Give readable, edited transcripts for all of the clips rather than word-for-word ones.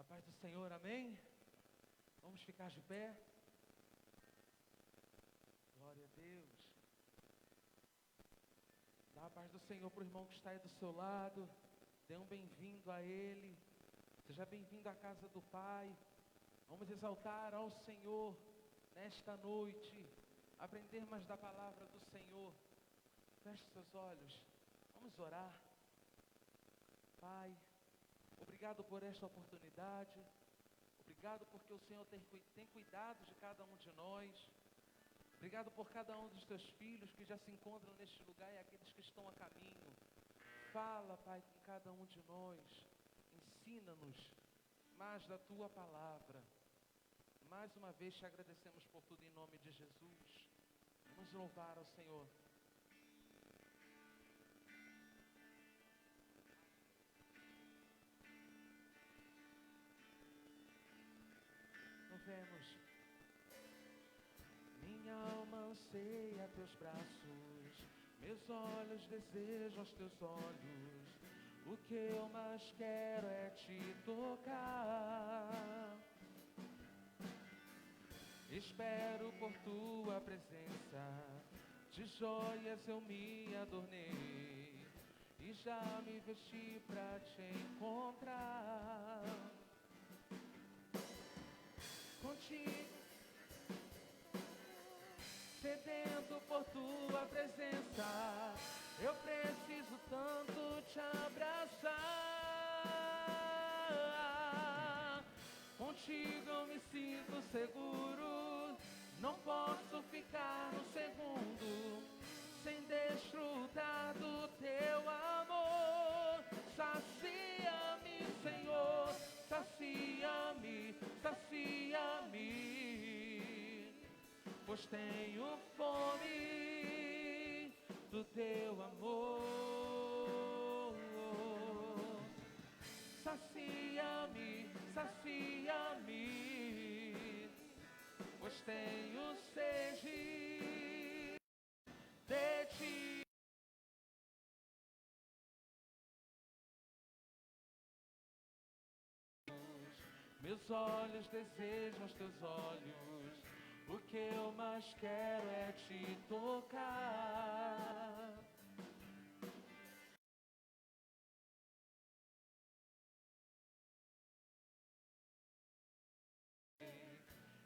paz do Senhor, amém? Vamos ficar de pé. Glória a Deus. Dá a paz do Senhor para o irmão que está aí do seu lado. Dê um bem-vindo a Ele. Seja bem-vindo à casa do Pai. Vamos exaltar ao Senhor nesta noite. Aprender mais da palavra do Senhor. Feche seus olhos. Vamos orar. Pai, obrigado por esta oportunidade. Obrigado porque o Senhor tem cuidado de cada um de nós. Obrigado por cada um dos teus filhos que já se encontram neste lugar e aqueles que estão a caminho. Fala, Pai, com cada um de nós. Ensina-nos mais da tua palavra. Mais uma vez te agradecemos por tudo em nome de Jesus. Vamos louvar ao Senhor. Louvemos. Minha alma anseia teus braços, meus olhos desejam os teus olhos. O que eu mais quero é te tocar. Espero por tua presença, de joias eu me adornei e já me vesti pra te encontrar. Contigo, sedento por tua presença, eu preciso tanto te abraçar. Contigo eu me sinto seguro, não posso ficar um segundo sem desfrutar do teu amor. Sacia-me, Senhor, sacia-me, sacia-me, pois tenho fome do teu amor. Sacia-me, sacia-me, pois tenho sede de ti. Meus olhos desejam os teus olhos, o que eu mais quero é te tocar.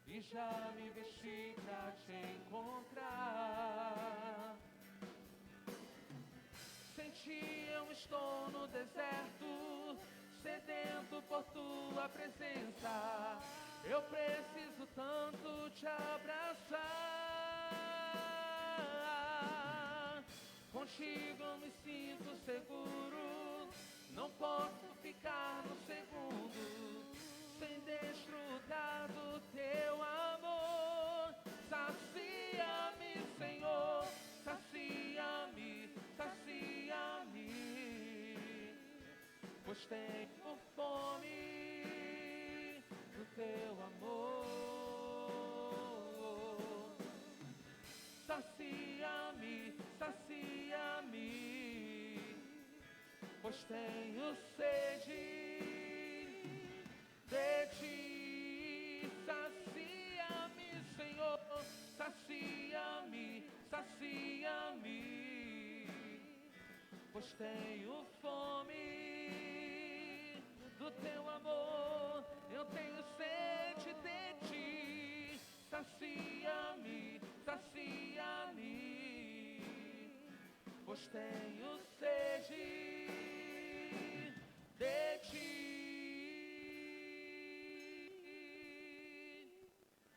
E já me vesti pra te encontrar. Sem ti eu estou no deserto, sedento por tua presença. Eu preciso tanto te abraçar. Contigo eu me sinto seguro, não posso ficar no segundo sem desfrutar do teu amor. Sacia-me, Senhor, sacia-me, sacia-me, pois tenho fome do teu amor. Sacia-me, sacia-me, pois tenho sede de ti. Sacia-me, Senhor, sacia-me, sacia-me, pois tenho fome do teu amor. Eu tenho sede de ti. Sacia-me, sacia-me, pois tenho sede de ti.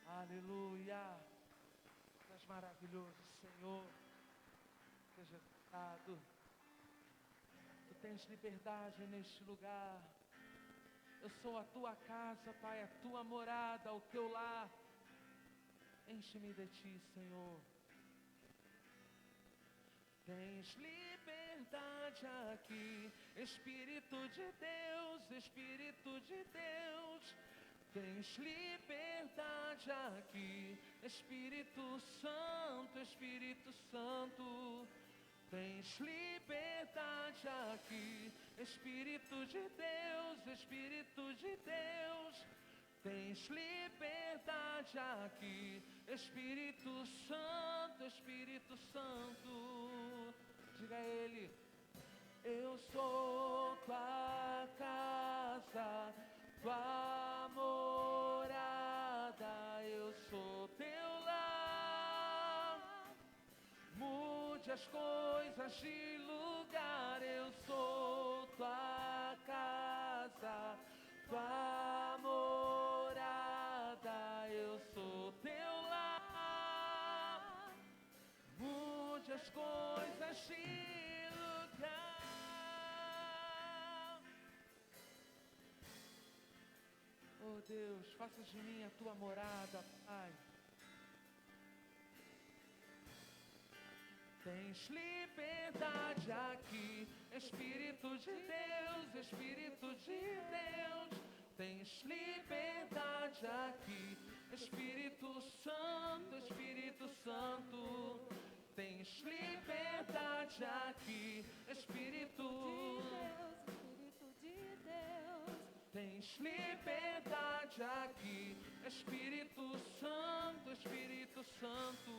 Aleluia. Tu és maravilhoso, Senhor. Seja louvado. Tu tens liberdade neste lugar. Eu sou a tua casa, Pai, a tua morada, o teu lar. Enche-me de ti, Senhor. Tens liberdade aqui, Espírito de Deus, Espírito de Deus. Tens liberdade aqui, Espírito Santo, Espírito Santo. Tens liberdade aqui, Espírito de Deus, Espírito de Deus. Tens liberdade aqui, Espírito Santo, Espírito Santo. Diga a Ele: eu sou tua casa, tua morada, eu sou teu lar. Mude as coisas de lugar, eu sou tua casa, tua morada, eu sou teu lar. Mude as coisas de lugar. Oh Deus, faça de mim a tua morada, Pai. Tens liberdade aqui, Espírito de Deus, Espírito de Deus. Tens liberdade aqui, Espírito Santo, Espírito Santo. Tens liberdade aqui, Espírito de Deus. Tens liberdade aqui, Espírito Santo, Espírito Santo.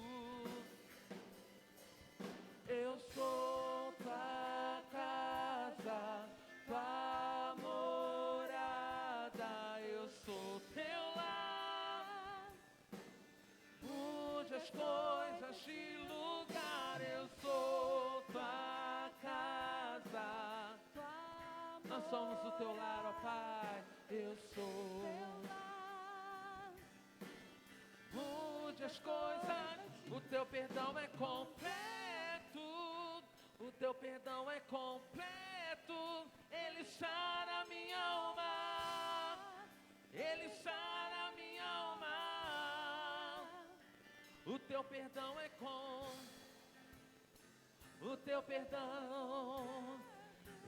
Eu sou tua casa, tua morada, eu sou teu lar. Mude as coisas de lugar, eu sou tua casa. Nós somos o teu lar, ó Pai, eu sou. Mude as coisas, o teu perdão é completo. O teu perdão é completo, Ele sara minha alma, Ele sara minha alma. O teu perdão é o teu perdão,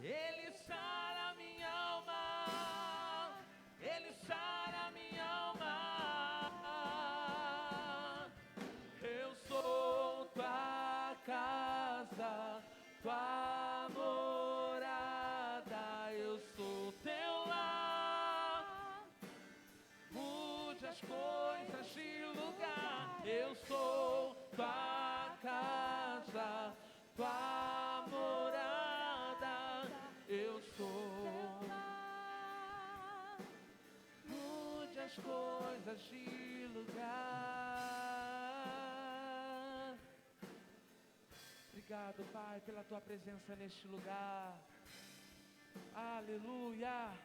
Ele sara minha alma, Ele sara minha alma. Eu sou tua casa, tua morada, eu sou teu lar. Mude as coisas de lugar, eu sou tua casa, tua morada, eu sou. Mude as coisas de lugar. Obrigado, Pai, pela tua presença neste lugar. Aleluia.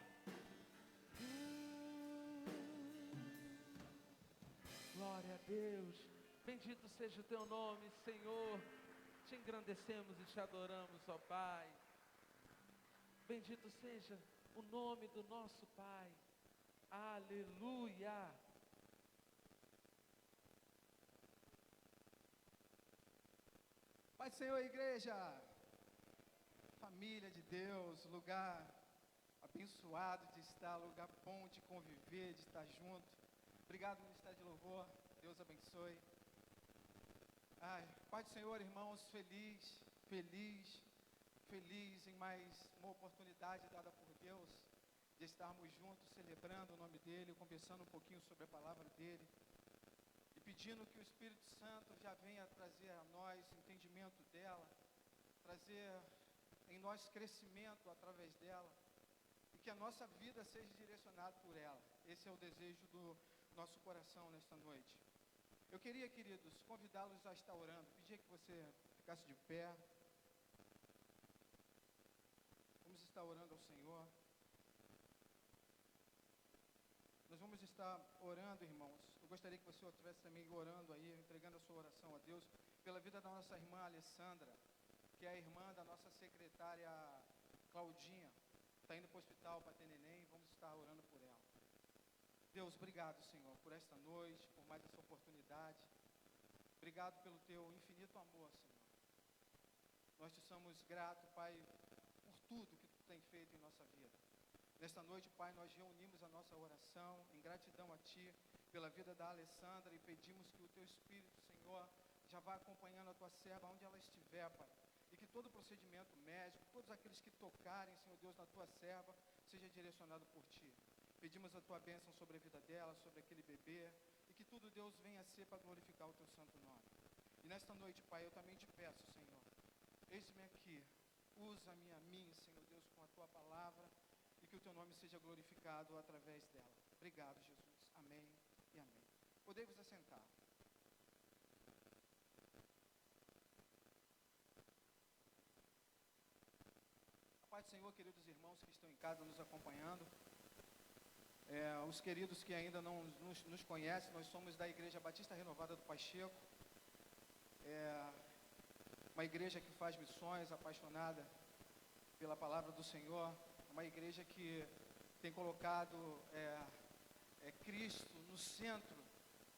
Glória a Deus. Bendito seja o teu nome, Senhor. Te engrandecemos e te adoramos, ó Pai. Bendito seja o nome do nosso Pai. Aleluia. Pai do Senhor, igreja, família de Deus, lugar abençoado de estar, lugar bom de conviver, de estar junto. Obrigado, Ministério de Louvor, Deus abençoe. Pai do Senhor, irmãos, feliz em mais uma oportunidade dada por Deus, de estarmos juntos, celebrando o nome dEle, conversando um pouquinho sobre a palavra dEle, e pedindo que o Espírito Santo já venha trazer a nós entendimento dela, trazer em nós crescimento através dela, e que a nossa vida seja direcionada por ela. Esse é o desejo do nosso coração nesta noite. Eu queria, queridos, convidá-los a estar orando, pedir que você ficasse de pé. Vamos estar orando ao Senhor. Nós vamos estar orando, irmãos. Eu gostaria que você estivesse também orando aí, entregando a sua oração a Deus, pela vida da nossa irmã Alessandra, que é a irmã da nossa secretária Claudinha. Está indo para o hospital para ter neném, vamos estar orando por ela. Deus, obrigado, Senhor, por esta noite, por mais essa oportunidade. Obrigado pelo teu infinito amor, Senhor. Nós te somos gratos, Pai, por tudo que tu tem feito em nossa vida. Nesta noite, Pai, nós reunimos a nossa oração em gratidão a Ti, pela vida da Alessandra, e pedimos que o Teu Espírito, Senhor, já vá acompanhando a Tua serva onde ela estiver, Pai. E que todo procedimento médico, todos aqueles que tocarem, Senhor Deus, na tua serva, seja direcionado por ti. Pedimos a tua bênção sobre a vida dela, sobre aquele bebê, e que tudo, Deus, venha a ser para glorificar o teu santo nome. E nesta noite, Pai, eu também te peço, Senhor, eis-me aqui, usa-me a mim, Senhor Deus, com a tua palavra, e que o teu nome seja glorificado através dela. Obrigado, Jesus. Amém e amém. Podem vos assentar. A paz do Senhor, queridos irmãos que estão em casa nos acompanhando. Os queridos que ainda não nos conhecem, nós somos da Igreja Batista Renovada do Pacheco. Uma igreja que faz missões, apaixonada pela palavra do Senhor. Uma igreja que tem colocado Cristo no centro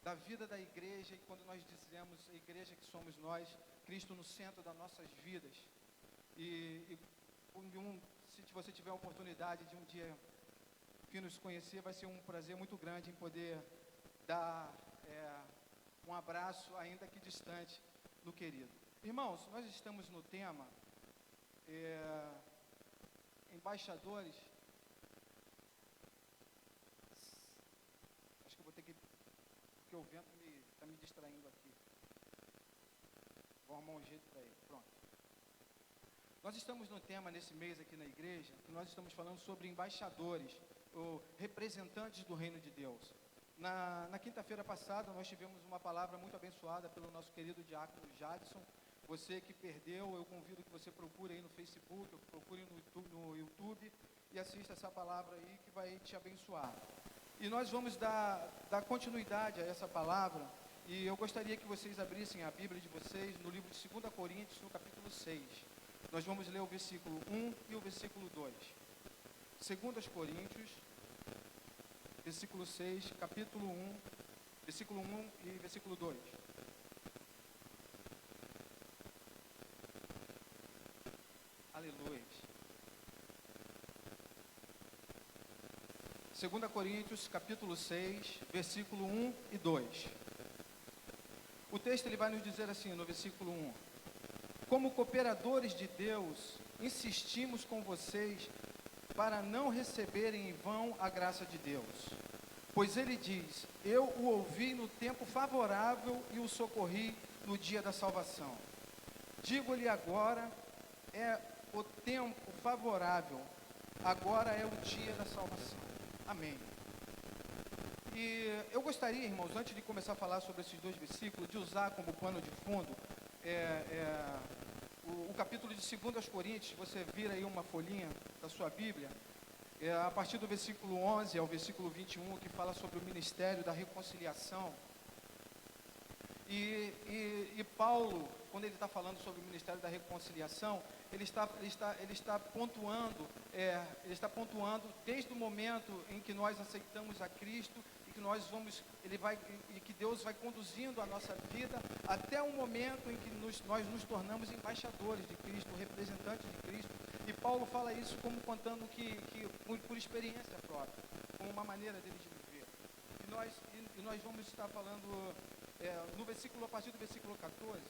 da vida da igreja. E quando nós dizemos a igreja que somos nós, Cristo no centro das nossas vidas. Se você tiver a oportunidade de um dia vir nos conhecer, vai ser um prazer muito grande em poder dar um abraço, ainda que distante, no querido. Irmãos, nós estamos no tema embaixadores. Acho que eu vou ter que, porque o vento está me distraindo aqui. Vou arrumar um jeito para ele. Pronto. Nós estamos no tema nesse mês aqui na igreja, que nós estamos falando sobre embaixadores, ou representantes do reino de Deus. Na quinta-feira passada, nós tivemos uma palavra muito abençoada pelo nosso querido diácono Jadson. Você que perdeu, eu convido que você procure aí no Facebook, ou procure no YouTube e assista essa palavra aí que vai te abençoar. E nós vamos dar continuidade a essa palavra, e eu gostaria que vocês abrissem a Bíblia de vocês no livro de 2 Coríntios, no capítulo 6. Nós vamos ler o versículo 1 e o versículo 2. 2 Coríntios, versículo 6, capítulo 1, versículo 1 e versículo 2. Aleluia. 2 Coríntios, capítulo 6, versículo 1 e 2. O texto ele vai nos dizer assim, no versículo 1. Como cooperadores de Deus, insistimos com vocês para não receberem em vão a graça de Deus. Pois ele diz, eu o ouvi no tempo favorável e o socorri no dia da salvação. Digo-lhe agora, é o tempo favorável, agora é o dia da salvação. Amém. E eu gostaria, irmãos, antes de começar a falar sobre esses dois versículos, de usar como pano de fundo o capítulo de 2 Coríntios. Você vira aí uma folhinha da sua Bíblia, a partir do versículo 11 ao versículo 21, que fala sobre o ministério da reconciliação. E Paulo, quando ele está falando sobre o ministério da reconciliação, ele está pontuando desde o momento em que nós aceitamos a Cristo e que Deus vai conduzindo a nossa vida até o momento em que nós nos tornamos embaixadores de Cristo, representantes de Cristo. E Paulo fala isso como contando que por experiência própria, como uma maneira dele de viver. E nós vamos estar falando a partir do versículo 14,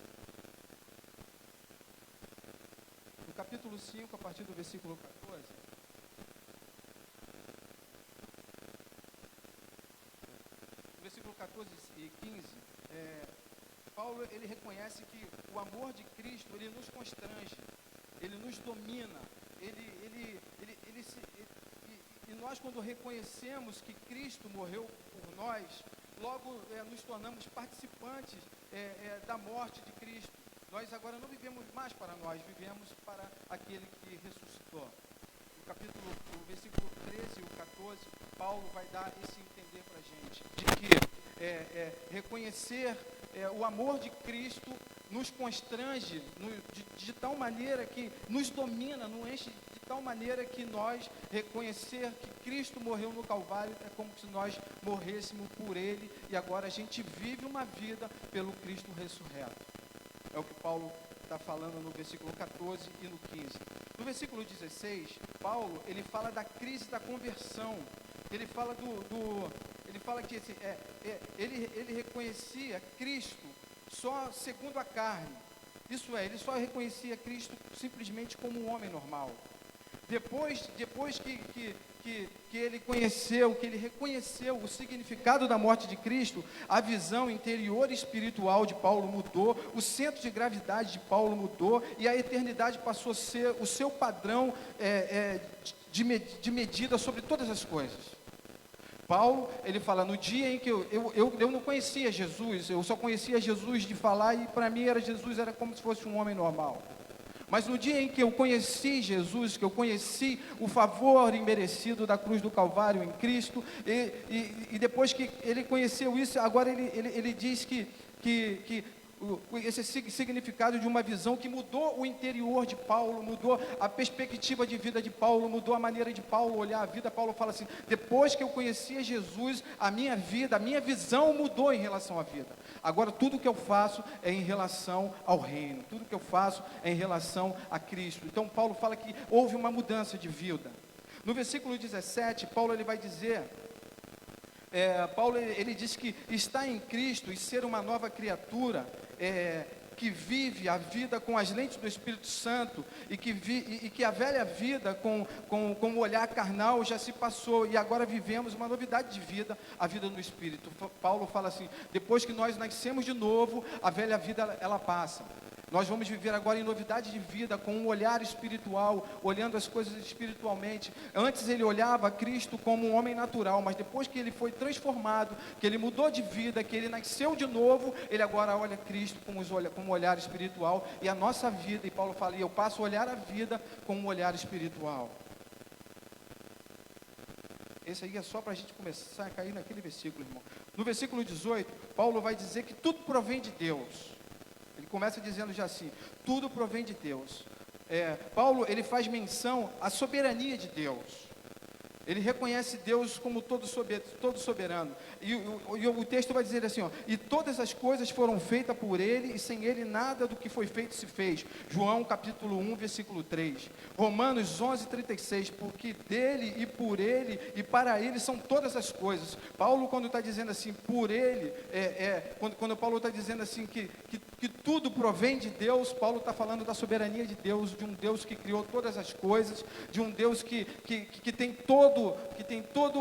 no capítulo 5, a partir do versículo 14, no versículo 14 e 15, Paulo ele reconhece que o amor de Cristo ele nos constrange, ele nos domina, e nós, quando reconhecemos que Cristo morreu por nós, logo nos tornamos participantes da morte de Cristo. Nós agora não vivemos mais para nós, vivemos para aquele que ressuscitou. No versículo 13 e o 14, Paulo vai dar esse entender para a gente, de que reconhecer o amor de Cristo nos constrange de tal maneira que nos domina, nos enche de tal maneira que nós reconhecer que Cristo morreu no Calvário é como se nós morrêssemos por Ele e agora a gente vive uma vida pelo Cristo ressurreto. É o que Paulo está falando no versículo 14 e no 15. No versículo 16, Paulo ele fala da crise da conversão. Ele fala ele fala que ele reconhecia Cristo só segundo a carne. Isso é, ele só reconhecia Cristo simplesmente como um homem normal. Depois que ele conheceu, que ele reconheceu o significado da morte de Cristo, a visão interior e espiritual de Paulo mudou, o centro de gravidade de Paulo mudou, e a eternidade passou a ser o seu padrão de medida sobre todas as coisas. Paulo, ele fala, no dia em que eu não conhecia Jesus, eu só conhecia Jesus de falar, e para mim Jesus era como se fosse um homem normal. Mas no dia em que eu conheci Jesus, que eu conheci o favor imerecido da cruz do Calvário em Cristo, e depois que ele conheceu isso, agora ele diz que esse significado de uma visão que mudou o interior de Paulo, mudou a perspectiva de vida de Paulo, mudou a maneira de Paulo olhar a vida. Paulo fala assim, depois que eu conhecia Jesus, a minha vida, a minha visão mudou em relação à vida. Agora tudo que eu faço é em relação ao reino, tudo que eu faço é em relação a Cristo. Então Paulo fala que houve uma mudança de vida. No versículo 17, Paulo ele vai dizer... Paulo ele diz que está em Cristo e ser uma nova criatura, que vive a vida com as lentes do Espírito Santo, e que a velha vida com o olhar carnal já se passou, e agora vivemos uma novidade de vida, a vida no Espírito. Paulo fala assim, depois que nós nascemos de novo, a velha vida ela passa. Nós vamos viver agora em novidade de vida, com um olhar espiritual, olhando as coisas espiritualmente. Antes ele olhava Cristo como um homem natural, mas depois que ele foi transformado, que ele mudou de vida, que ele nasceu de novo, ele agora olha Cristo com um olhar espiritual, e a nossa vida, e Paulo fala, eu passo a olhar a vida com um olhar espiritual. Esse aí é só para a gente começar a cair naquele versículo, irmão. No versículo 18, Paulo vai dizer que tudo provém de Deus. Ele começa dizendo já assim, tudo provém de Deus. Paulo, ele faz menção à soberania de Deus. Ele reconhece Deus como todo soberano. E o texto vai dizer assim, ó, e todas as coisas foram feitas por Ele, e sem Ele nada do que foi feito se fez. João capítulo 1, versículo 3. Romanos 11, 36, porque dele e por Ele e para Ele são todas as coisas. Paulo, quando está dizendo assim, por Ele, quando Paulo está dizendo assim, que tudo provém de Deus, Paulo está falando da soberania de Deus, de um Deus que criou todas as coisas, de um Deus que tem todo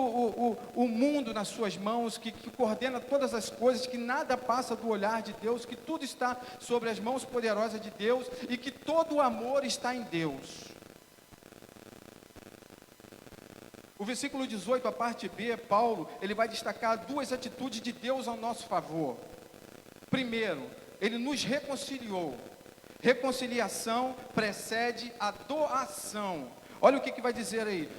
o mundo nas suas mãos, que coordena todas as coisas, que nada passa do olhar de Deus, que tudo está sobre as mãos poderosas de Deus, e que todo o amor está em Deus. O versículo 18, a parte B, Paulo, ele vai destacar duas atitudes de Deus ao nosso favor. Primeiro, ele nos reconciliou. Reconciliação precede a doação. Olha o que vai dizer aí.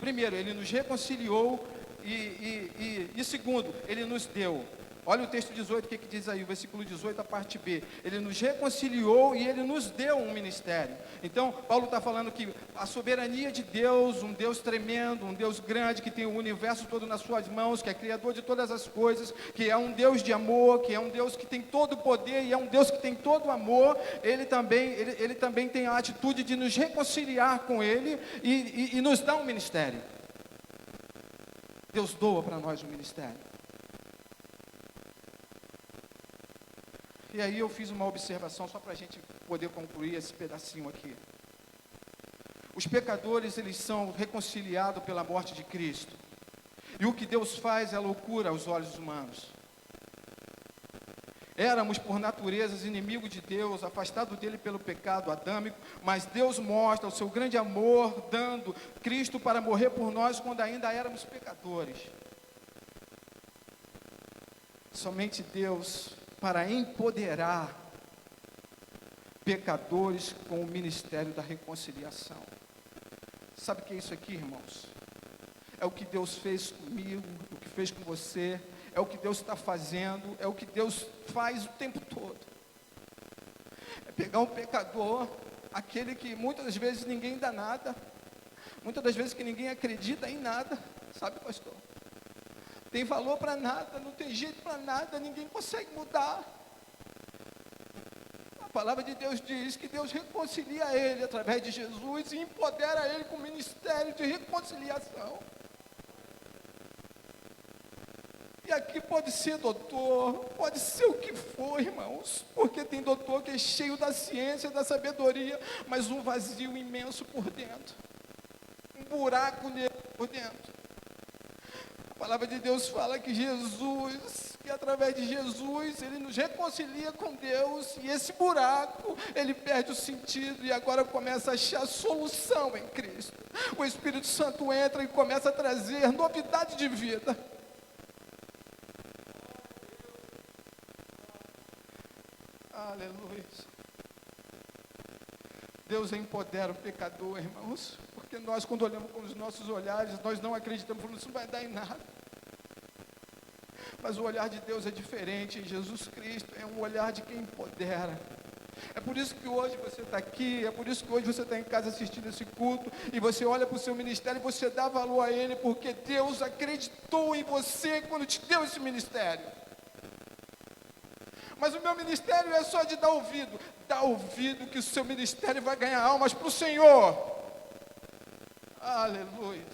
Primeiro, ele nos reconciliou, e segundo, ele nos deu. Olha o texto 18, o que diz aí, o versículo 18, a parte B. Ele nos reconciliou e ele nos deu um ministério. Então, Paulo está falando que a soberania de Deus, um Deus tremendo, um Deus grande, que tem o universo todo nas suas mãos, que é criador de todas as coisas, que é um Deus de amor, que é um Deus que tem todo o poder, e é um Deus que tem todo o amor. Ele também tem a atitude de nos reconciliar com Ele e nos dar um ministério. Deus doa para nós um ministério. E aí eu fiz uma observação só para a gente poder concluir esse pedacinho aqui. Os pecadores, eles são reconciliados pela morte de Cristo. E o que Deus faz é loucura aos olhos humanos. Éramos por natureza inimigos de Deus, afastados dele pelo pecado adâmico, mas Deus mostra o seu grande amor, dando Cristo para morrer por nós quando ainda éramos pecadores. Somente Deus para empoderar pecadores com o ministério da reconciliação. Sabe o que é isso aqui, irmãos? É o que Deus fez comigo, o que fez com você, é o que Deus está fazendo, é o que Deus faz o tempo todo. É pegar um pecador, aquele que muitas das vezes ninguém dá nada, muitas das vezes que ninguém acredita em nada, sabe, pastor? Tem valor para nada, não tem jeito para nada, ninguém consegue mudar. A palavra de Deus diz que Deus reconcilia ele através de Jesus e empodera ele com o ministério de reconciliação. E E aqui pode ser doutor, pode ser o que for, irmãos, porque tem doutor que é cheio da ciência, da sabedoria, mas um vazio imenso por dentro, um buraco negro por dentro. A palavra de Deus fala que Jesus, que através de Jesus, Ele nos reconcilia com Deus, e esse buraco, ele perde o sentido, e agora começa a achar solução em Cristo. O Espírito Santo entra e começa a trazer novidade de vida. Aleluia. Deus empodera o pecador, irmãos, porque nós, quando olhamos com os nossos olhares, nós não acreditamos, falando, isso não vai dar em nada. Mas o olhar de Deus é diferente. Jesus Cristo é um olhar de quem empodera. É por isso que hoje você está aqui, é por isso que hoje você está em casa assistindo esse culto, e você olha para o seu ministério e você dá valor a ele, porque Deus acreditou em você quando te deu esse ministério. Mas o meu ministério é só de dar ouvido. Dá ouvido que o seu ministério vai ganhar almas para o Senhor. Aleluia.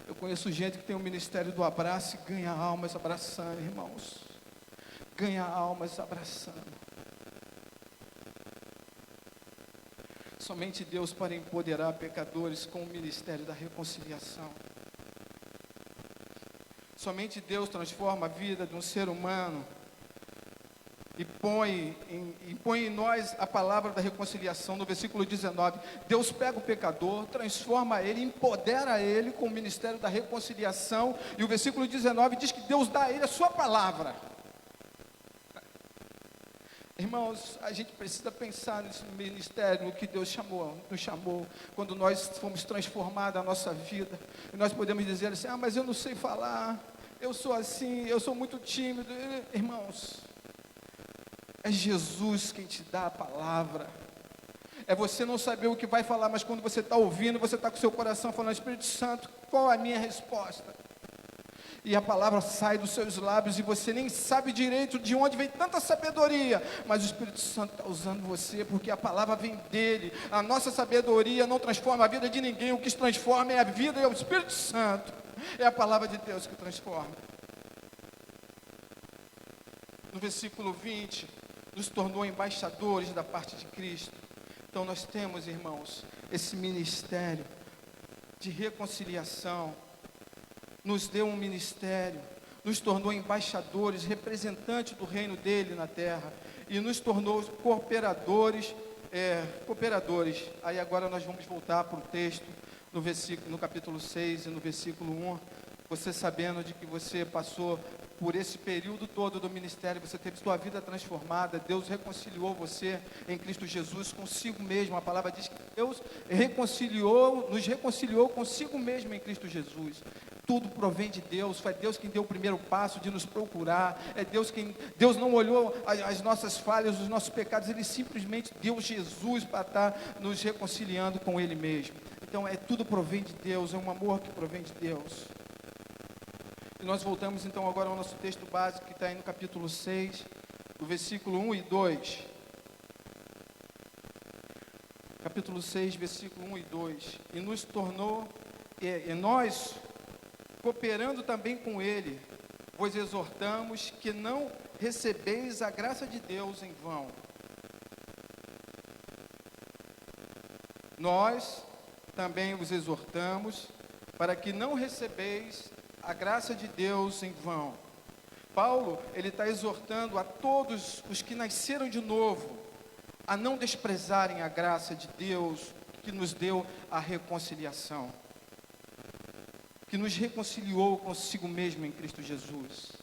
Eu conheço gente que tem o ministério do abraço e ganha almas abraçando, irmãos. Ganha almas abraçando. Somente Deus para empoderar pecadores com o ministério da reconciliação. Somente Deus transforma a vida de um ser humano e põe em nós a palavra da reconciliação. No versículo 19, Deus pega o pecador, transforma ele, empodera ele com o ministério da reconciliação, e o versículo 19 diz que Deus dá a ele a sua palavra. Irmãos, a gente precisa pensar nesse ministério, no que Deus nos chamou, quando nós fomos transformados a nossa vida, e nós podemos dizer assim, mas eu não sei falar, eu sou assim, eu sou muito tímido. Irmãos, é Jesus quem te dá a palavra. É você não saber o que vai falar, mas quando você está ouvindo, você está com o seu coração falando, Espírito Santo, qual a minha resposta? E a palavra sai dos seus lábios e você nem sabe direito de onde vem tanta sabedoria, mas o Espírito Santo está usando você, porque a palavra vem dele. A nossa sabedoria não transforma a vida de ninguém, o que transforma é a vida, é o Espírito Santo, é a palavra de Deus que transforma. No versículo 20, nos tornou embaixadores da parte de Cristo. Então nós temos, irmãos, esse ministério de reconciliação. Nos deu um ministério, nos tornou embaixadores, representantes do reino dele na terra, e nos tornou cooperadores. Aí agora nós vamos voltar para o texto, no capítulo 6 e no versículo 1, você sabendo de que você passou por esse período todo do ministério, você teve sua vida transformada, Deus reconciliou você em Cristo Jesus consigo mesmo. A palavra diz que Deus nos reconciliou consigo mesmo em Cristo Jesus. Tudo provém de Deus, foi Deus quem deu o primeiro passo de nos procurar, Deus não olhou as nossas falhas, os nossos pecados, Ele simplesmente deu Jesus para estar nos reconciliando com Ele mesmo. Então tudo provém de Deus, é um amor que provém de Deus. E nós voltamos então agora ao nosso texto básico, que está aí no capítulo 6, do versículo 1 e 2. Capítulo 6, versículo 1 e 2. E nos tornou, e nós, cooperando também com Ele, vos exortamos que não recebeis a graça de Deus em vão. Nós também vos exortamos para que não recebeis a graça de Deus em vão. Paulo, ele está exortando a todos os que nasceram de novo a não desprezarem a graça de Deus que nos deu a reconciliação, que nos reconciliou consigo mesmo em Cristo Jesus.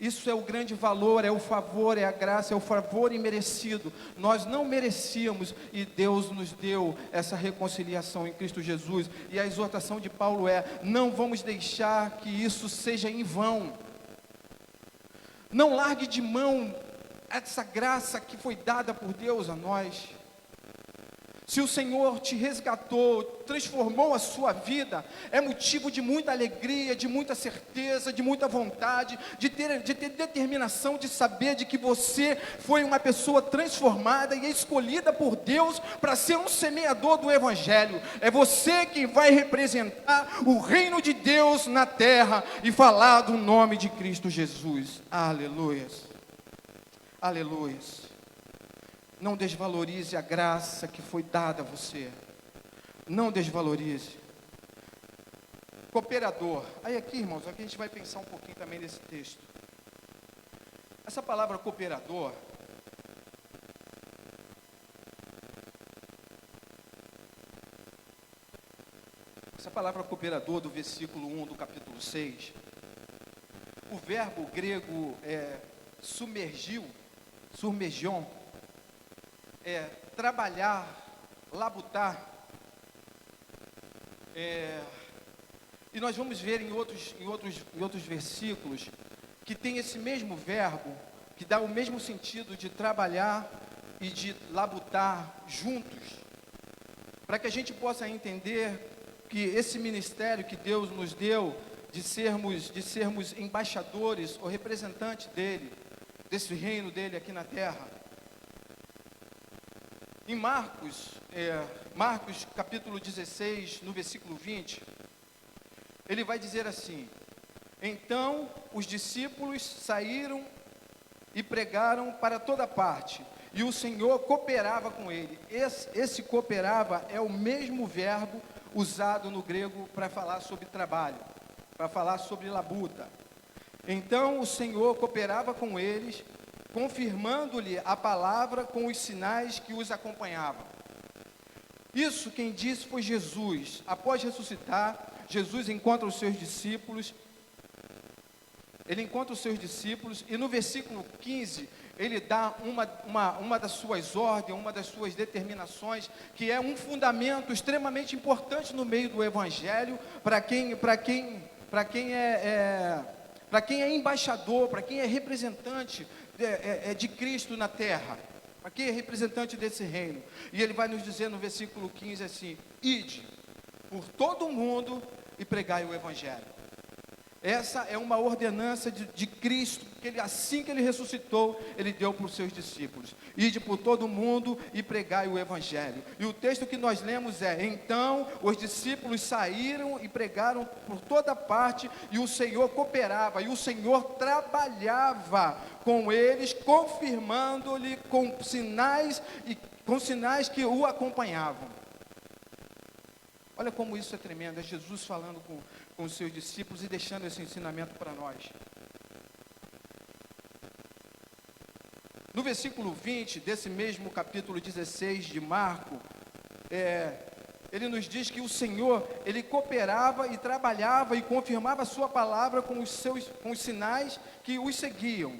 Isso é o grande valor, é o favor, é a graça, é o favor imerecido. Nós não merecíamos e Deus nos deu essa reconciliação em Cristo Jesus. E a exortação de Paulo é: não vamos deixar que isso seja em vão. Não largue de mão essa graça que foi dada por Deus a nós. se o Senhor te resgatou, transformou a sua vida, é motivo de muita alegria, de muita certeza, de muita vontade, de ter determinação de saber de que você foi uma pessoa transformada e escolhida por Deus para ser um semeador do Evangelho. É você quem vai representar o reino de Deus na terra e falar do nome de Cristo Jesus. Aleluias. Aleluias. Não desvalorize a graça que foi dada a você. Não desvalorize. Cooperador. Aí aqui, irmãos, aqui a gente vai pensar um pouquinho também nesse texto. Essa palavra cooperador, do versículo 1 do capítulo 6, o verbo grego surmergion, trabalhar, labutar, e nós vamos ver em outros versículos, que tem esse mesmo verbo, que dá o mesmo sentido de trabalhar e de labutar juntos, para que a gente possa entender que esse ministério que Deus nos deu, de sermos embaixadores ou representantes dele, desse reino dele aqui na terra. Em Marcos capítulo 16, no versículo 20, ele vai dizer assim: então os discípulos saíram e pregaram para toda parte, e o Senhor cooperava com ele. Esse cooperava é o mesmo verbo usado no grego para falar sobre trabalho, para falar sobre labuta. Então o Senhor cooperava com eles, confirmando-lhe a palavra com os sinais que os acompanhavam. Isso quem disse foi Jesus. Após ressuscitar, Jesus encontra os seus discípulos. E no versículo 15, ele dá uma das suas ordens, uma das suas determinações, que é um fundamento extremamente importante no meio do Evangelho, para quem é embaixador, para quem é representante de Cristo na terra, para quem é representante desse reino. E ele vai nos dizer no versículo 15 assim: ide por todo o mundo e pregai o Evangelho. Essa é uma ordenança de Cristo, que assim que ele ressuscitou, ele deu para os seus discípulos: ide por todo o mundo e pregai o Evangelho. E o texto que nós lemos é: então os discípulos saíram e pregaram por toda parte, e o Senhor cooperava, e o Senhor trabalhava com eles, confirmando-lhe com sinais que o acompanhavam. Olha como isso é tremendo, é Jesus falando com os seus discípulos e deixando esse ensinamento para nós. No versículo 20 desse mesmo capítulo 16 de Marcos, ele nos diz que o Senhor, ele cooperava e trabalhava e confirmava a sua palavra com os sinais que os seguiam.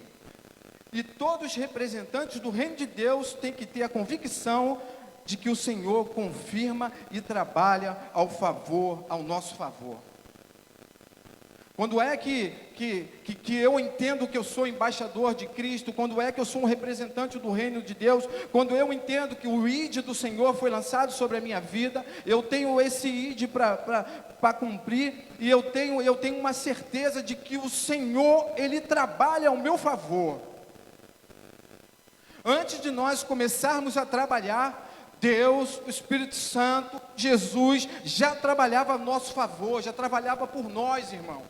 E todos os representantes do reino de Deus têm que ter a convicção de que o Senhor confirma e trabalha ao nosso favor. Quando é que eu entendo que eu sou embaixador de Cristo, quando é que eu sou um representante do reino de Deus, quando eu entendo que o ID do Senhor foi lançado sobre a minha vida, eu tenho esse ID para cumprir, e eu tenho uma certeza de que o Senhor, ele trabalha ao meu favor. Antes de nós começarmos a trabalhar, Deus, o Espírito Santo, Jesus, já trabalhava a nosso favor, já trabalhava por nós, irmãos.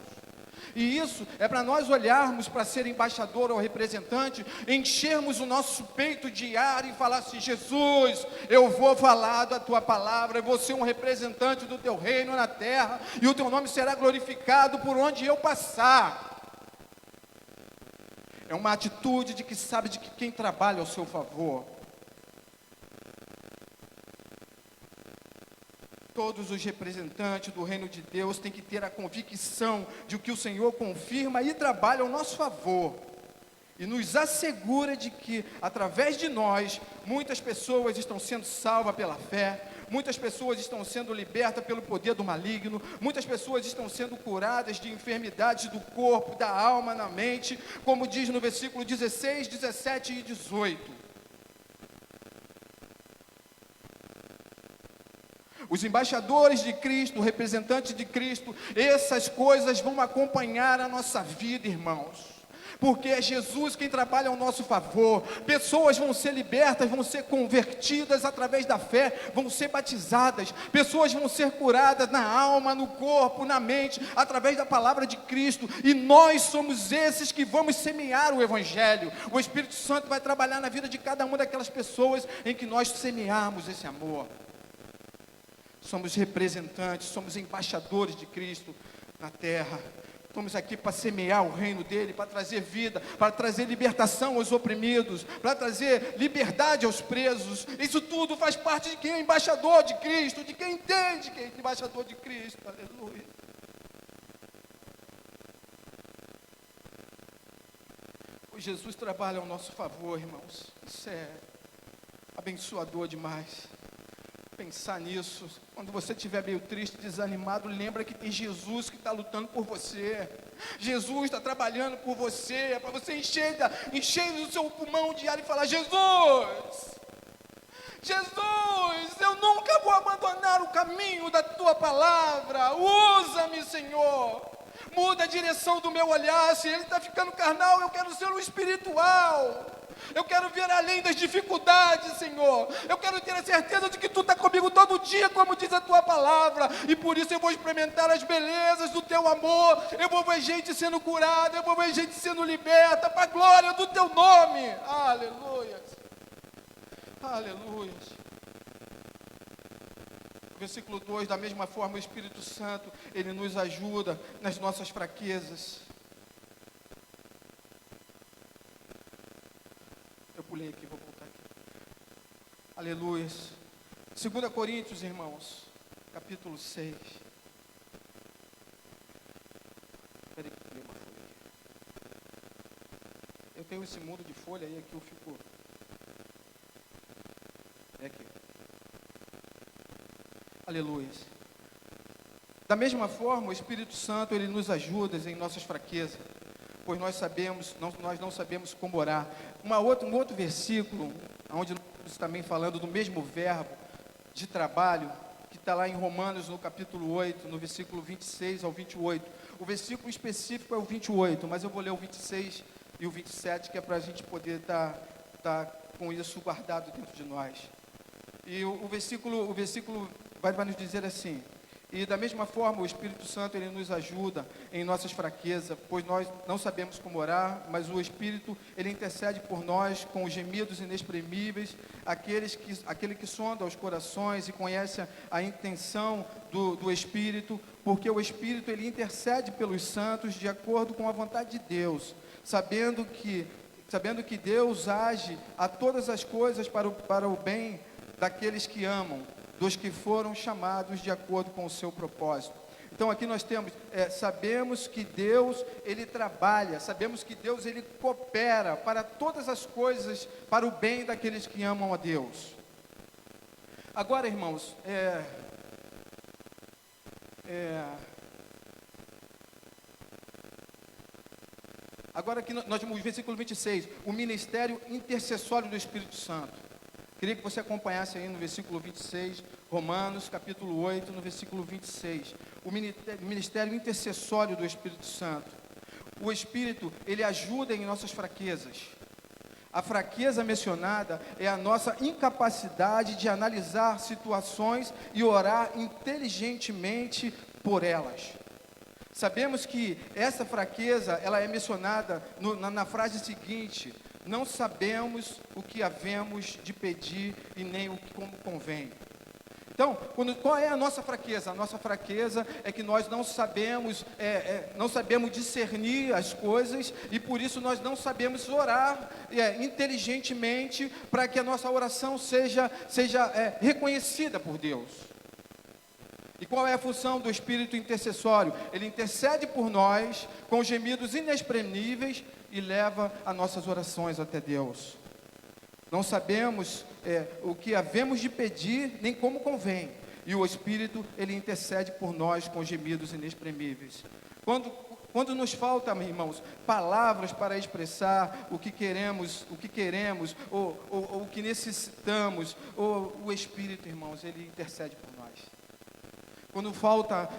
E isso é para nós olharmos para ser embaixador ou representante, enchermos o nosso peito de ar e falar assim: Jesus, eu vou falar da tua palavra, eu vou ser um representante do teu reino na terra, e o teu nome será glorificado por onde eu passar. É uma atitude de que sabe de que quem trabalha ao seu favor. Todos os representantes do reino de Deus têm que ter a convicção de que o Senhor confirma e trabalha ao nosso favor. E nos assegura de que, através de nós, muitas pessoas estão sendo salvas pela fé, muitas pessoas estão sendo libertas pelo poder do maligno, muitas pessoas estão sendo curadas de enfermidades do corpo, da alma, na mente, como diz no versículo 16, 17 e 18. Os embaixadores de Cristo, representantes de Cristo, essas coisas vão acompanhar a nossa vida, irmãos. Porque é Jesus quem trabalha ao nosso favor. Pessoas vão ser libertas, vão ser convertidas através da fé, vão ser batizadas. Pessoas vão ser curadas na alma, no corpo, na mente, através da palavra de Cristo. E nós somos esses que vamos semear o Evangelho. O Espírito Santo vai trabalhar na vida de cada uma daquelas pessoas em que nós semearmos esse amor. Somos representantes, somos embaixadores de Cristo na terra. Estamos aqui para semear o reino dele, para trazer vida, para trazer libertação aos oprimidos, para trazer liberdade aos presos. Isso tudo faz parte de quem é embaixador de Cristo, de quem entende que é embaixador de Cristo. Aleluia. O Jesus trabalha ao nosso favor, irmãos. Isso é abençoador demais. Pensar nisso. Quando você estiver meio triste, desanimado, lembra que tem Jesus que está lutando por você. Jesus está trabalhando por você. É para você encher o seu pulmão diário e falar: Jesus, Jesus, eu nunca vou abandonar o caminho da tua palavra. Usa-me, Senhor. Muda a direção do meu olhar. Se ele está ficando carnal, eu quero ser um espiritual. Eu quero ver além das dificuldades, Senhor. Eu quero ter a certeza de que Tu está comigo todo dia, como diz a Tua palavra. E por isso eu vou experimentar as belezas do Teu amor. Eu vou ver gente sendo curada. Eu vou ver gente sendo liberta, para a glória do Teu nome. Aleluia. Aleluia. Versículo 2, da mesma forma o Espírito Santo, ele nos ajuda nas nossas fraquezas. Eu pulei aqui, vou voltar aqui. Aleluia. 2 Coríntios, irmãos, capítulo 6. Espera aí que eu pulei uma folha aqui. Eu tenho esse mundo de folha aí, aqui eu fico... É aqui. Aleluia. Da mesma forma, o Espírito Santo, ele nos ajuda em nossas fraquezas, pois nós não sabemos como orar. Um outro versículo, onde nós estamos também falando do mesmo verbo de trabalho, que está lá em Romanos, no capítulo 8, no versículo 26 ao 28. O versículo específico é o 28, mas eu vou ler o 26 e o 27, que é para a gente poder estar com isso guardado dentro de nós. E o versículo vai nos dizer assim: e da mesma forma o Espírito Santo, ele nos ajuda em nossas fraquezas, pois nós não sabemos como orar, mas o Espírito, ele intercede por nós com os gemidos inexprimíveis, aquele que sonda os corações e conhece a intenção do Espírito, porque o Espírito, ele intercede pelos santos de acordo com a vontade de Deus, sabendo que Deus age a todas as coisas para o bem daqueles que amam, dos que foram chamados de acordo com o seu propósito. Então aqui nós temos, sabemos que Deus, ele trabalha, sabemos que Deus, ele coopera para todas as coisas, para o bem daqueles que amam a Deus. Agora, irmãos, agora aqui nós temos o versículo 26, o ministério intercessório do Espírito Santo. Queria que você acompanhasse aí no versículo 26, Romanos, capítulo 8, no versículo 26. O ministério intercessório do Espírito Santo. O Espírito, ele ajuda em nossas fraquezas. A fraqueza mencionada é a nossa incapacidade de analisar situações e orar inteligentemente por elas. Sabemos que essa fraqueza, ela é mencionada na frase seguinte: não sabemos o que havemos de pedir e nem como convém. Então, qual é a nossa fraqueza? A nossa fraqueza é que nós não sabemos discernir as coisas, e por isso nós não sabemos orar inteligentemente para que a nossa oração seja reconhecida por Deus. E qual é a função do Espírito intercessório? Ele intercede por nós com gemidos inexprimíveis e leva as nossas orações até Deus. Não sabemos o que havemos de pedir, nem como convém. E o Espírito, ele intercede por nós com gemidos inexprimíveis. Quando nos falta, irmãos, palavras para expressar o que queremos, ou o que necessitamos, o Espírito, irmãos, ele intercede por nós. Quando falta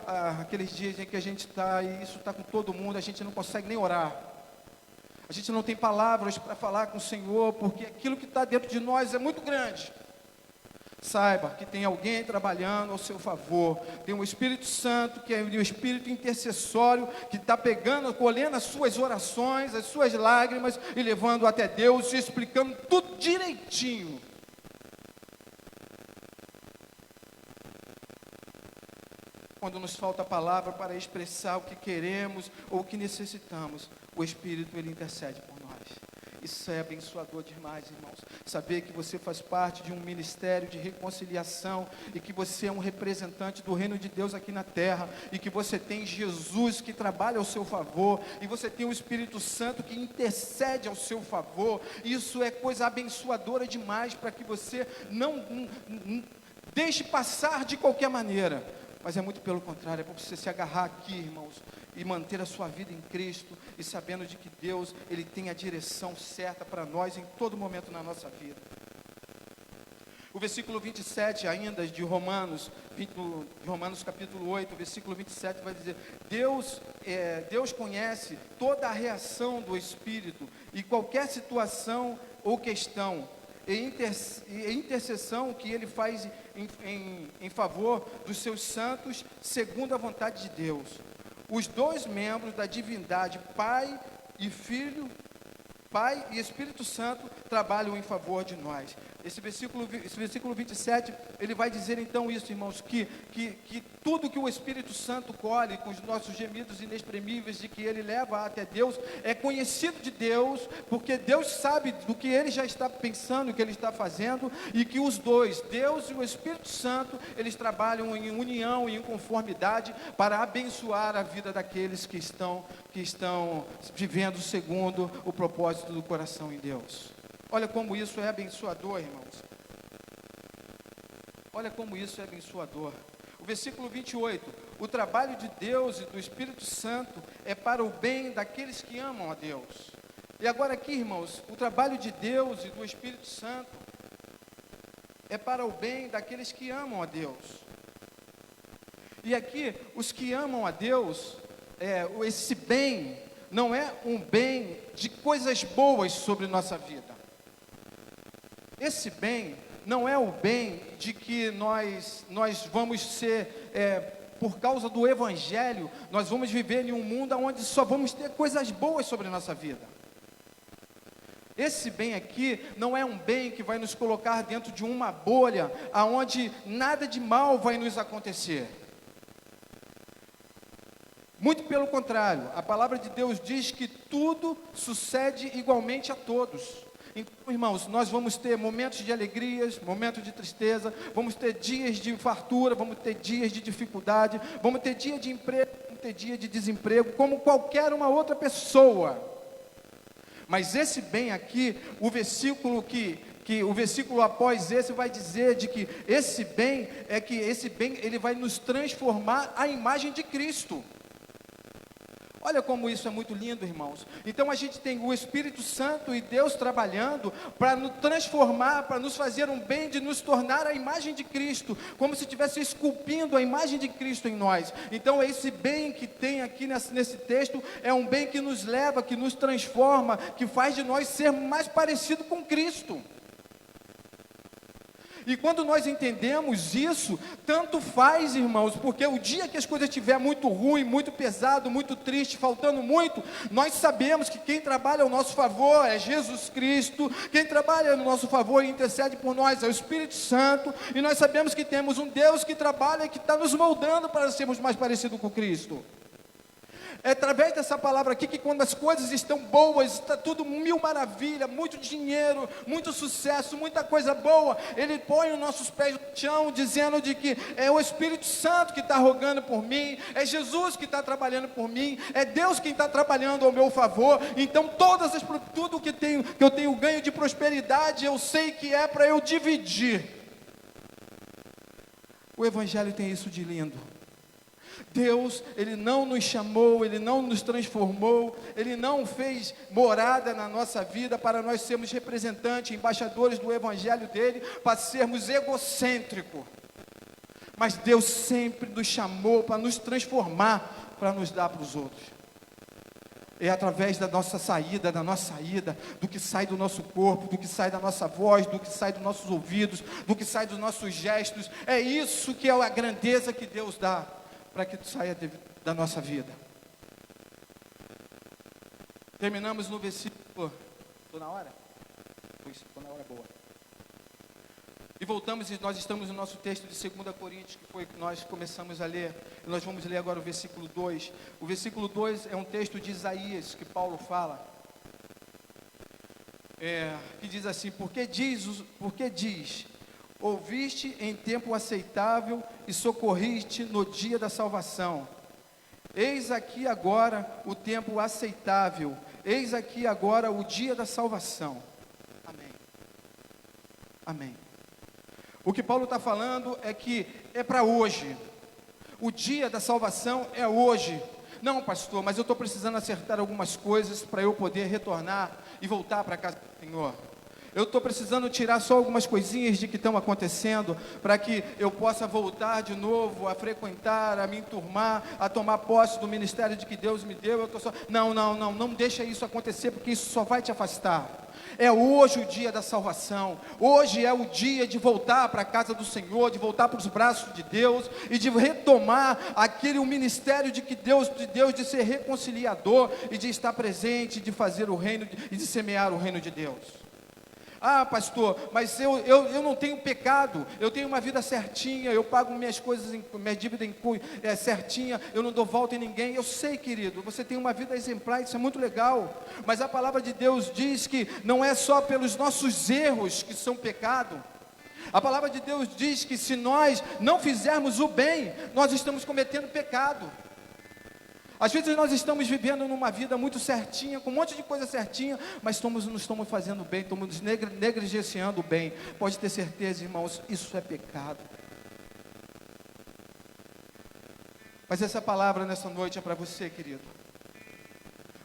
aqueles dias em que a gente está, e isso está com todo mundo, a gente não consegue nem orar. A gente não tem palavras para falar com o Senhor, porque aquilo que está dentro de nós é muito grande. Saiba que tem alguém trabalhando ao seu favor. Tem um Espírito Santo, que é o Espírito intercessório, que está pegando, colhendo as suas orações, as suas lágrimas, e levando até Deus, e explicando tudo direitinho. Quando nos falta palavra para expressar o que queremos ou o que necessitamos, o Espírito, ele intercede por nós. Isso é abençoador demais, irmãos. Saber que você faz parte de um ministério de reconciliação e que você é um representante do reino de Deus aqui na terra e que você tem Jesus que trabalha ao seu favor e você tem o Espírito Santo que intercede ao seu favor. Isso é coisa abençoadora demais para que você não deixe passar de qualquer maneira. Mas é muito pelo contrário, é para você se agarrar aqui, irmãos, e manter a sua vida em Cristo, e sabendo de que Deus, ele tem a direção certa para nós em todo momento na nossa vida. O versículo 27 ainda de Romanos capítulo 8, o versículo 27 vai dizer: Deus conhece toda a reação do Espírito e qualquer situação ou questão, e intercessão que ele faz em favor dos seus santos, segundo a vontade de Deus. Os dois membros da divindade, Pai e Filho, Pai e Espírito Santo, trabalham em favor de nós. Esse versículo 27, ele vai dizer então isso, irmãos, que tudo que o Espírito Santo colhe com os nossos gemidos inexprimíveis, de que ele leva até Deus, é conhecido de Deus, porque Deus sabe do que ele já está pensando, o que ele está fazendo, e que os dois, Deus e o Espírito Santo, eles trabalham em união e em conformidade para abençoar a vida daqueles que estão vivendo segundo o propósito do coração em Deus. Olha como isso é abençoador, irmãos. Olha como isso é abençoador. O versículo 28, o trabalho de Deus e do Espírito Santo é para o bem daqueles que amam a Deus. E agora aqui, irmãos, o trabalho de Deus e do Espírito Santo é para o bem daqueles que amam a Deus. E aqui, os que amam a Deus, esse bem não é um bem de coisas boas sobre nossa vida. Esse bem não é o bem de que nós vamos ser, por causa do Evangelho, nós vamos viver em um mundo onde só vamos ter coisas boas sobre a nossa vida. Esse bem aqui não é um bem que vai nos colocar dentro de uma bolha, onde nada de mal vai nos acontecer. Muito pelo contrário, a palavra de Deus diz que tudo sucede igualmente a todos. Então, irmãos, nós vamos ter momentos de alegrias, momentos de tristeza, vamos ter dias de fartura, vamos ter dias de dificuldade, vamos ter dia de emprego, vamos ter dia de desemprego, como qualquer uma outra pessoa. Mas esse bem aqui, o versículo o versículo após esse vai dizer de que esse bem ele vai nos transformar à imagem de Cristo. Olha como isso é muito lindo, irmãos. Então a gente tem o Espírito Santo e Deus trabalhando para nos transformar, para nos fazer um bem de nos tornar a imagem de Cristo, como se estivesse esculpindo a imagem de Cristo em nós. Então esse bem que tem aqui nesse texto é um bem que nos leva, que nos transforma, que faz de nós ser mais parecido com Cristo. E quando nós entendemos isso, tanto faz, irmãos, porque o dia que as coisas estiver muito ruim, muito pesado, muito triste, faltando muito, nós sabemos que quem trabalha ao nosso favor é Jesus Cristo, quem trabalha no nosso favor e intercede por nós é o Espírito Santo, e nós sabemos que temos um Deus que trabalha e que está nos moldando para sermos mais parecidos com Cristo. É através dessa palavra aqui que quando as coisas estão boas, está tudo mil maravilha, muito dinheiro, muito sucesso, muita coisa boa, Ele põe os nossos pés no chão, dizendo de que é o Espírito Santo que está rogando por mim, é Jesus que está trabalhando por mim, é Deus quem está trabalhando ao meu favor. Então tudo que eu tenho ganho de prosperidade, eu sei que é para eu dividir. O Evangelho tem isso de lindo. Deus, Ele não nos chamou, Ele não nos transformou, Ele não fez morada na nossa vida para nós sermos representantes, embaixadores do Evangelho dEle, para sermos egocêntricos. Mas Deus sempre nos chamou para nos transformar, para nos dar para os outros. É através da nossa saída, do que sai do nosso corpo, do que sai da nossa voz, do que sai dos nossos ouvidos, do que sai dos nossos gestos. É isso que é a grandeza que Deus dá, para que saia da nossa vida. Terminamos no versículo... Estou na hora? Estou na hora boa. E voltamos, e nós estamos no nosso texto de 2 Coríntios, que foi que nós começamos a ler. E nós vamos ler agora o versículo 2. O versículo 2 é um texto de Isaías, que Paulo fala. Que diz assim: porque diz, ouviste em tempo aceitável e socorriste no dia da salvação. Eis aqui agora o tempo aceitável, eis aqui agora o dia da salvação. Amém. Amém. O que Paulo está falando é que é para hoje. O dia da salvação é hoje. Não, pastor, mas eu estou precisando acertar algumas coisas para eu poder retornar e voltar para a casa do Senhor. Eu estou precisando tirar só algumas coisinhas de que estão acontecendo, para que eu possa voltar de novo a frequentar, a me enturmar, a tomar posse do ministério de que Deus me deu. Não deixa isso acontecer, porque isso só vai te afastar. É hoje o dia da salvação. Hoje é o dia de voltar para a casa do Senhor, de voltar para os braços de Deus e de retomar o ministério de Deus, de ser reconciliador e de estar presente, de fazer o reino e de semear o reino de Deus. Ah, pastor, mas eu não tenho pecado, eu tenho uma vida certinha, eu pago minhas coisas, minha dívida certinha, eu não dou volta em ninguém. Eu sei, querido, você tem uma vida exemplar, isso é muito legal, mas a palavra de Deus diz que não é só pelos nossos erros que são pecado. A palavra de Deus diz que se nós não fizermos o bem, nós estamos cometendo pecado. Às vezes nós estamos vivendo numa vida muito certinha, com um monte de coisa certinha, mas não estamos fazendo bem, estamos negligenciando o bem. Pode ter certeza, irmãos, isso é pecado. Mas essa palavra nessa noite é para você, querido.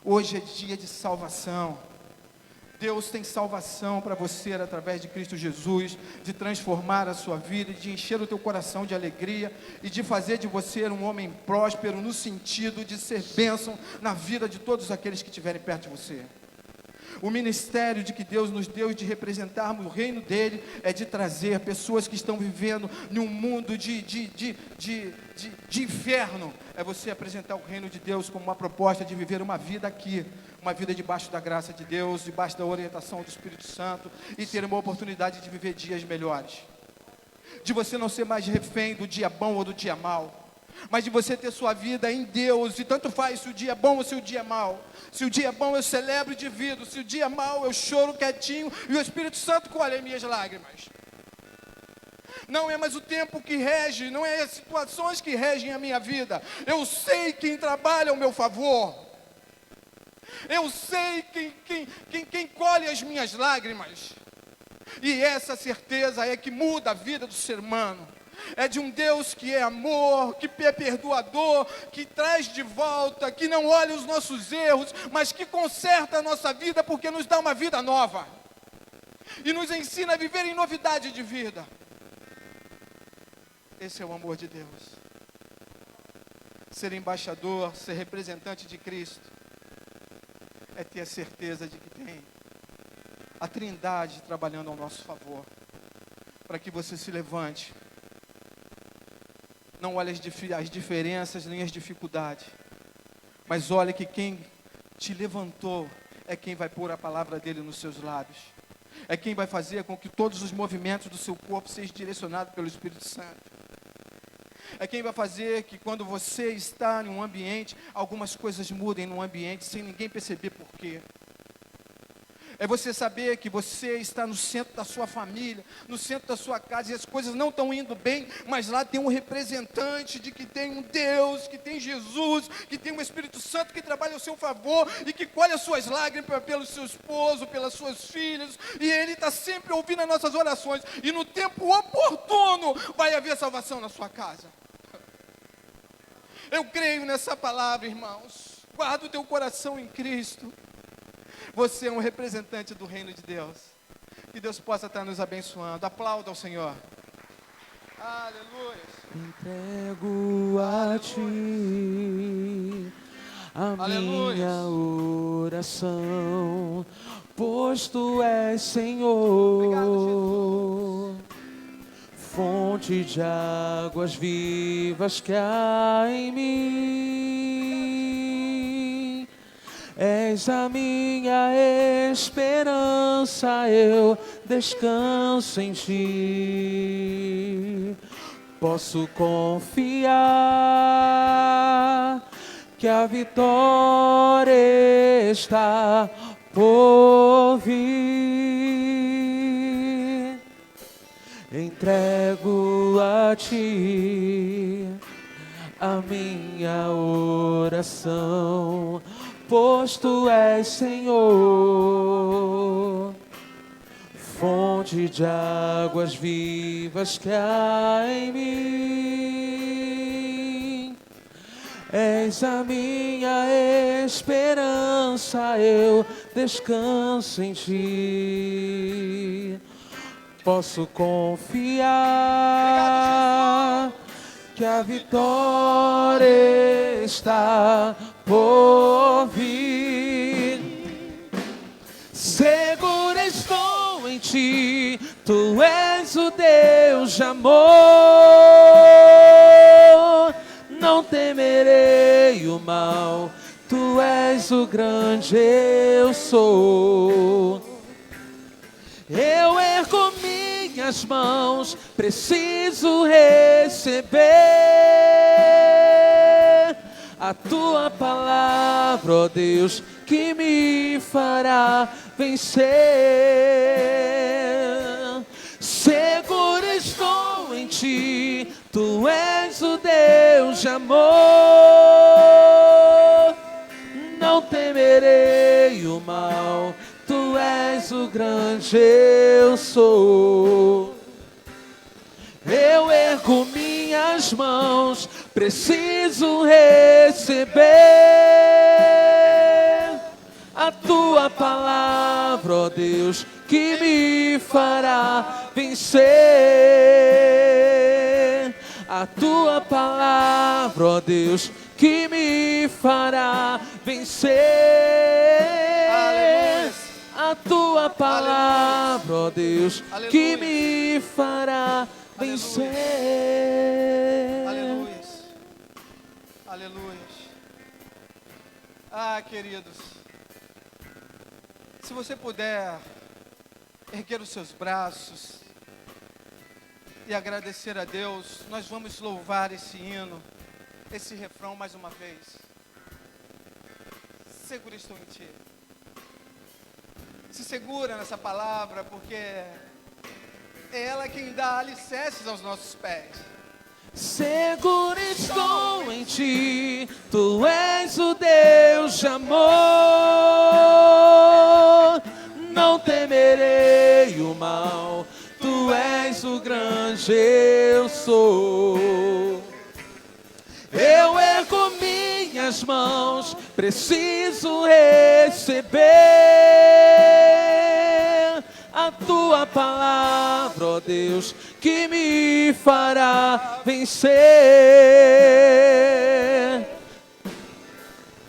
Hoje é dia de salvação. Deus tem salvação para você através de Cristo Jesus, de transformar a sua vida, de encher o teu coração de alegria e de fazer de você um homem próspero no sentido de ser bênção na vida de todos aqueles que estiverem perto de você. O ministério de que Deus nos deu de representarmos o reino dele é de trazer pessoas que estão vivendo num mundo de inferno. É você apresentar o reino de Deus como uma proposta de viver uma vida aqui, uma vida debaixo da graça de Deus, debaixo da orientação do Espírito Santo, e ter uma oportunidade de viver dias melhores. De você não ser mais refém do dia bom ou do dia mau, mas de você ter sua vida em Deus, e tanto faz se o dia é bom ou se o dia é mau. Se o dia é bom eu celebro e divido, se o dia é mau eu choro quietinho, e o Espírito Santo colhe minhas lágrimas. Não é mais o tempo que rege, não é as situações que regem a minha vida. Eu sei quem trabalha ao meu favor. Eu sei quem colhe as minhas lágrimas. E essa certeza é que muda a vida do ser humano. É de um Deus que é amor, que é perdoador, que traz de volta, que não olha os nossos erros, mas que conserta a nossa vida, porque nos dá uma vida nova. E nos ensina a viver em novidade de vida. Esse é o amor de Deus. Ser embaixador, ser representante de Cristo, é ter a certeza de que tem a Trindade trabalhando ao nosso favor, para que você se levante. Não olhe as diferenças nem as dificuldades, mas olhe que quem te levantou é quem vai pôr a palavra dele nos seus lábios, é quem vai fazer com que todos os movimentos do seu corpo sejam direcionados pelo Espírito Santo. É quem vai fazer que quando você está em um ambiente, algumas coisas mudem no ambiente sem ninguém perceber por quê. É você saber que você está no centro da sua família, no centro da sua casa, e as coisas não estão indo bem, mas lá tem um representante de que tem um Deus, que tem Jesus, que tem um Espírito Santo que trabalha ao seu favor e que colhe as suas lágrimas pelo seu esposo, pelas suas filhas, e Ele está sempre ouvindo as nossas orações, e no tempo oportuno vai haver salvação na sua casa. Eu creio nessa palavra, irmãos. Guarda o teu coração em Cristo. Você é um representante do reino de Deus. Que Deus possa estar nos abençoando. Aplauda ao Senhor. Aleluia. Entrego a ti a Aleluia. minha oração, pois tu és Senhor, Obrigado, fonte de águas vivas que há em mim. És a minha esperança, eu descanso em ti. Posso confiar que a vitória está por vir. Entrego a ti a minha oração, pois tu és Senhor, fonte de águas vivas que há em mim. És a minha esperança, eu descanso em ti. Posso confiar que a vitória está por vir. Seguro estou em ti, tu és o Deus de amor. Não temerei o mal, tu és o grande eu sou. Eu ergo minhas mãos, preciso receber a tua palavra, ó Deus, que me fará vencer. Seguro estou em ti, tu és o Deus de amor. Não temerei o mal, tu és o grande eu sou. Eu ergo minhas mãos, preciso receber a tua palavra, ó Deus, que me fará vencer. A tua palavra, ó Deus, que me fará vencer. Aleluia. A tua palavra, ó Deus, Aleluia. que me fará vencer. Aleluia. Aleluia. Ah, queridos, se você puder erguer os seus braços e agradecer a Deus, nós vamos louvar esse hino, esse refrão mais uma vez. Seguro estou em ti. Se segura nessa palavra, porque é ela quem dá alicerces aos nossos pés. Seguro estou em ti, tu és o Deus de amor. Não temerei o mal, tu és o grande eu sou. Eu ergo minhas mãos, preciso receber a tua palavra, ó Deus, que me fará vencer.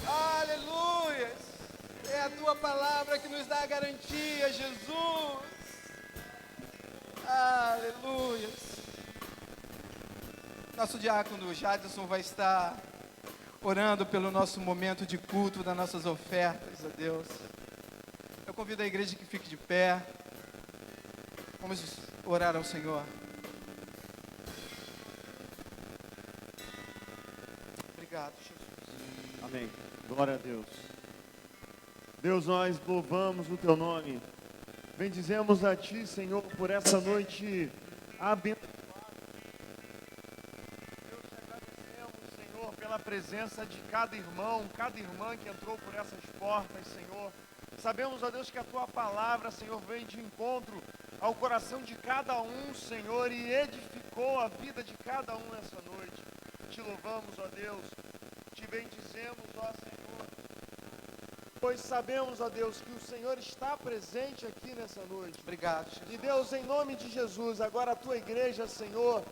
Aleluia! É a tua palavra que nos dá a garantia, Jesus. Aleluia! Nosso diácono Jadson vai estar orando pelo nosso momento de culto, das nossas ofertas a Deus. Eu convido a igreja que fique de pé. Vamos orar ao Senhor. Obrigado, Jesus. Amém. Glória a Deus. Deus, nós louvamos o teu nome. Bendizemos a ti, Senhor, por essa noite abençoada. Deus, te agradecemos, Senhor, pela presença de cada irmão, cada irmã que entrou por essas portas, Senhor. Sabemos, ó Deus, que a tua palavra, Senhor, veio de encontro ao coração de cada um, Senhor, e edificou a vida de cada um nessa noite. Te louvamos, ó Deus, te bendizemos, ó Senhor, pois sabemos, ó Deus, que o Senhor está presente aqui nessa noite. Obrigado, Jesus. E Deus, em nome de Jesus, agora a tua igreja, Senhor,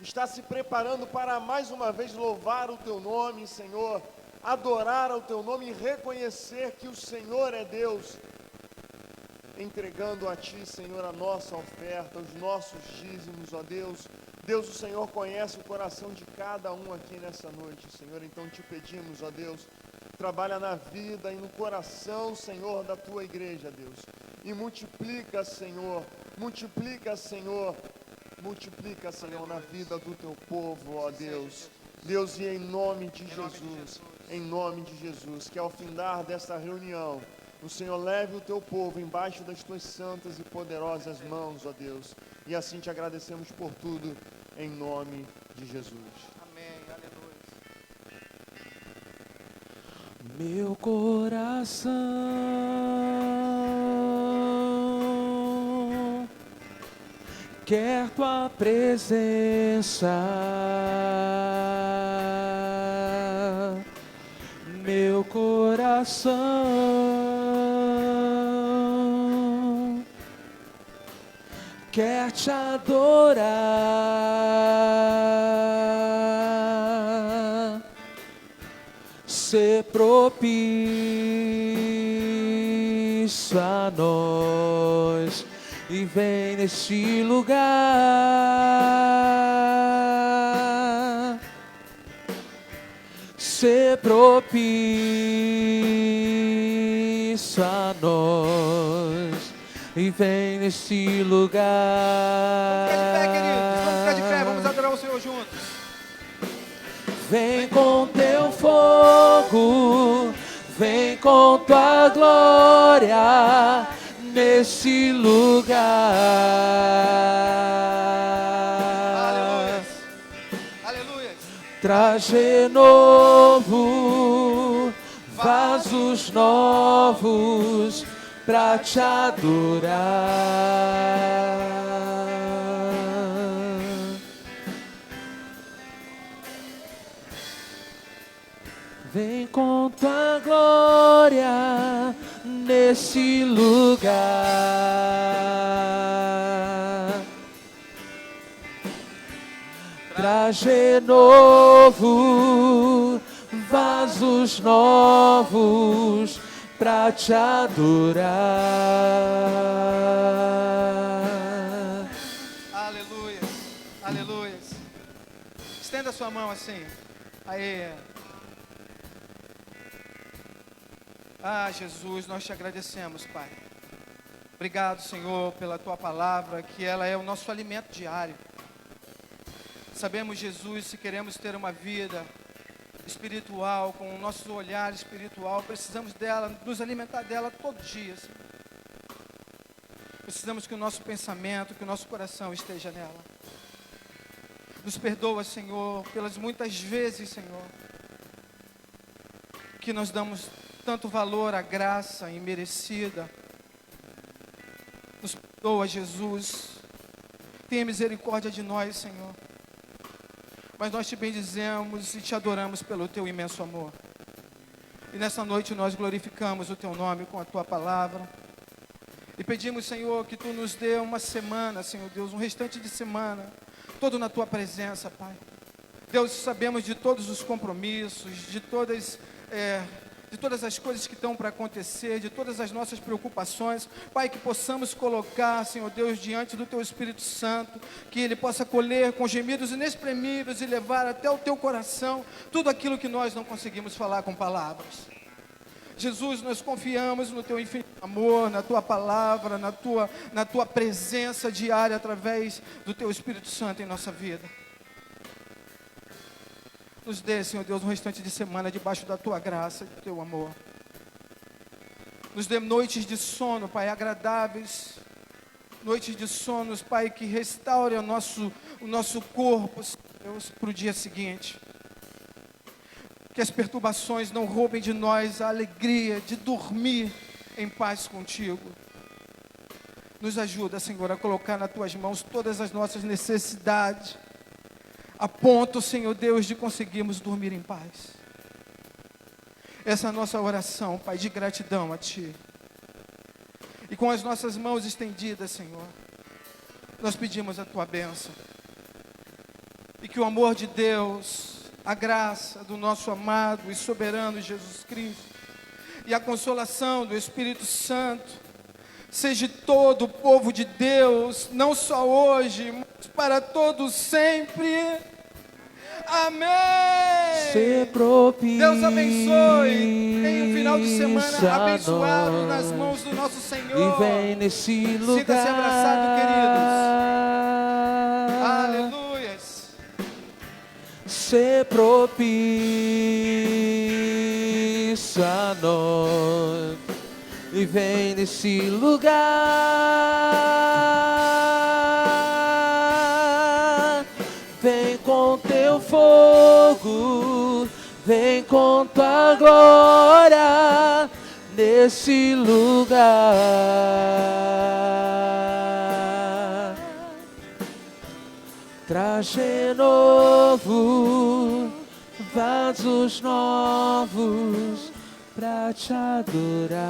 está se preparando para mais uma vez louvar o Teu nome, Senhor, adorar ao Teu nome e reconhecer que o Senhor é Deus, entregando a Ti, Senhor, a nossa oferta, os nossos dízimos, ó Deus. Deus, o Senhor conhece o coração de cada um aqui nessa noite, Senhor, então te pedimos, ó Deus, trabalha na vida e no coração, Senhor, da Tua igreja, Deus, e multiplica, Senhor, na vida do Teu povo, ó Deus. Deus, e em nome de Jesus, que ao findar desta reunião, o Senhor leve o Teu povo embaixo das Tuas santas e poderosas mãos, ó Deus, e assim te agradecemos por tudo, em nome de Jesus. Amém, aleluia. Meu coração quer Tua presença, meu coração quer Te adorar, ser propício a nós e vem neste lugar, ser propício a nós e vem neste lugar. Vamos ficar de pé, queridos. Vamos ficar de pé, vamos adorar o Senhor juntos. Vem com Teu fogo, vem com Tua glória nesse lugar. Aleluia. Aleluia. Traz renovo, vasos novos pra Te adorar. Vem com Tua glória nesse lugar. Traz renovo, vasos novos pra Te adorar. Aleluia. Aleluia. Estenda a sua mão assim. Aí. Ah, Jesus, nós Te agradecemos, Pai. Obrigado, Senhor, pela Tua palavra, que ela é o nosso alimento diário. Sabemos, Jesus, se queremos ter uma vida espiritual, com o nosso olhar espiritual, precisamos dela, nos alimentar dela todo dia, Senhor. Precisamos que o nosso pensamento, que o nosso coração esteja nela. Nos perdoa, Senhor, pelas muitas vezes, Senhor, que nós damos tanto valor à graça imerecida. Nos perdoa, Jesus. Tenha misericórdia de nós, Senhor. Mas nós Te bendizemos e Te adoramos pelo Teu imenso amor. E nessa noite nós glorificamos o Teu nome com a Tua palavra. E pedimos, Senhor, que Tu nos dê uma semana, Senhor Deus, um restante de semana, todo na Tua presença, Pai. Deus, sabemos de todos os compromissos, de todas as coisas que estão para acontecer, de todas as nossas preocupações, Pai, que possamos colocar, Senhor Deus, diante do Teu Espírito Santo, que Ele possa colher com gemidos inexprimíveis e levar até o Teu coração tudo aquilo que nós não conseguimos falar com palavras. Jesus, nós confiamos no Teu infinito amor, na Tua palavra, na tua presença diária através do Teu Espírito Santo em nossa vida. Nos dê, Senhor Deus, um restante de semana debaixo da Tua graça e do Teu amor. Nos dê noites de sono, Pai, agradáveis. Noites de sonos, Pai, que restaure o nosso corpo, Senhor Deus, para o dia seguinte. Que as perturbações não roubem de nós a alegria de dormir em paz contigo. Nos ajuda, Senhor, a colocar nas Tuas mãos todas as nossas necessidades, a ponto, Senhor Deus, de conseguirmos dormir em paz. Essa é a nossa oração, Pai, de gratidão a Ti. E com as nossas mãos estendidas, Senhor, nós pedimos a Tua bênção. E que o amor de Deus, a graça do nosso amado e soberano Jesus Cristo e a consolação do Espírito Santo seja de todo o povo de Deus, não só hoje, mas para todos sempre. Amém. Se propício Deus abençoe. Tenha um final de semana abençoado nas mãos do nosso Senhor. E vem nesse lugar. Sinta-se abraçado, queridos. Aleluias. Se propício a nós. E vem nesse lugar. Vem com teu fogo, vem com tua glória nesse lugar. Traje novo, vasos novos pra te adorar.